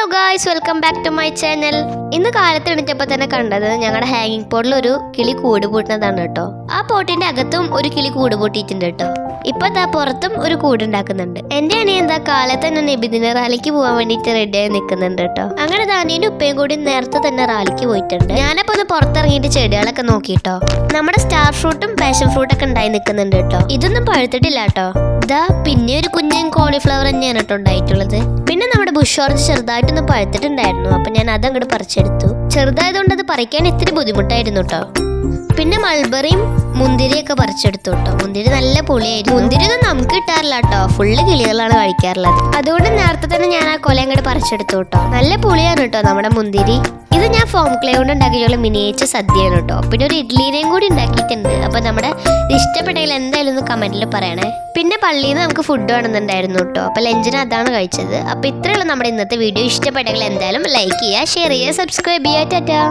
Hello guys, welcome back to my channel. ഇന്ന് കാലത്ത് എണീറ്റപ്പോൾ തന്നെ കണ്ടത് ഞങ്ങളുടെ ഹാങ്ങിങ് പോട്ടിൽ ഒരു കിളി കൂട് പൂട്ടുന്നതാണ് കേട്ടോ. ആ പോട്ടിന്റെ അകത്തും ഒരു കിളി കൂട് പൂട്ടിയിട്ടുണ്ട് കേട്ടോ. ഇപ്പൊ പുറത്തും ഒരു കൂട് ഉണ്ടാക്കുന്നുണ്ട്. എന്റെ അനിയൻ എന്താ കാലത്ത് തന്നെ നബിദിന റാലിക്ക് പോകാൻ വേണ്ടിട്ട് റെഡിയായി നിൽക്കുന്നുണ്ട് കേട്ടോ. അങ്ങനെ അനിയനും ഉപ്പയും കൂടി നേരത്തെ തന്നെ റാലിക്ക് പോയിട്ടുണ്ട്. ഞാനപ്പോ ഒന്ന് പുറത്തിറങ്ങിയിട്ട് ചെടികളൊക്കെ നോക്കിട്ടോ. നമ്മുടെ സ്റ്റാർ ഫ്രൂട്ടും പാഷൻ ഫ്രൂട്ടൊക്കെ ഉണ്ടായി നിൽക്കുന്നുണ്ട് കേട്ടോ. ഇതൊന്നും പഴുത്തിട്ടില്ല കേട്ടോ. ഇതാ പിന്നെ ഒരു കുഞ്ഞൻ കോളിഫ്ലവർ തന്നെയാണ് കേട്ടോ ഉണ്ടായിട്ടുള്ളത്. പിന്നെ നമ്മുടെ ബുഷ് ഓറഞ്ച് ചെറുതായിട്ടൊന്ന് പഴുത്തിട്ടുണ്ടായിരുന്നു. അപ്പൊ ഞാൻ അതങ്ങോട്ട് പറിച്ചെടുത്തു. ചെറുതായതുകൊണ്ട് അത് പറിക്കാൻ ഇത്തിരി ബുദ്ധിമുട്ടായിരുന്നു കേട്ടോ. പിന്നെ മൾബറിയും മുന്തിരിയൊക്കെ പറിച്ചെടുത്തു കേട്ടോ. മുന്തിരി നല്ല പുളിയായിരുന്നു. മുന്തിരി ഒന്നും നമുക്ക് കിട്ടാറില്ല കേട്ടോ. ഫുള്ള് കിളികളാണ് കഴിക്കാറുള്ളത്. അതുകൊണ്ട് നേരത്തെ തന്നെ ഞാൻ ആ കൊല അങ്ങോട്ട് പറിച്ചെടുത്തു കേട്ടോ. നല്ല പുളിയാണ് കേട്ടോ നമ്മുടെ മുന്തിരി. ഇത് ഞാൻ ഫോം ക്ലേ കൊണ്ട് ഉണ്ടാക്കിയുള്ള മിനിയേച്ചർ സദ്യയാണ് കേട്ടോ. പിന്നെ ഒരു ഇഡ്ലിനെയും കൂടി ഉണ്ടാക്കിയിട്ടുണ്ട്. അപ്പൊ നമ്മുടെ ഇഷ്ടപ്പെട്ടെങ്കിൽ എന്തായാലും ഒന്ന് കമന്റിൽ പറയണേ. പിന്നെ പള്ളിയിൽ നിന്ന് നമുക്ക് ഫുഡ് വേണമെന്നുണ്ടായിരുന്നു കേട്ടോ. അപ്പൊ ലഞ്ചിന് അതാണ് കഴിച്ചത്. അപ്പൊ ഇത്രയുള്ള നമ്മുടെ ഇന്നത്തെ വീഡിയോ. ഇഷ്ടപ്പെട്ടെങ്കിൽ എന്തായാലും ലൈക്ക് ചെയ്യുക, ഷെയർ ചെയ്യുക, സബ്സ്ക്രൈബ് ചെയ്യുക. ടാറ്റാ.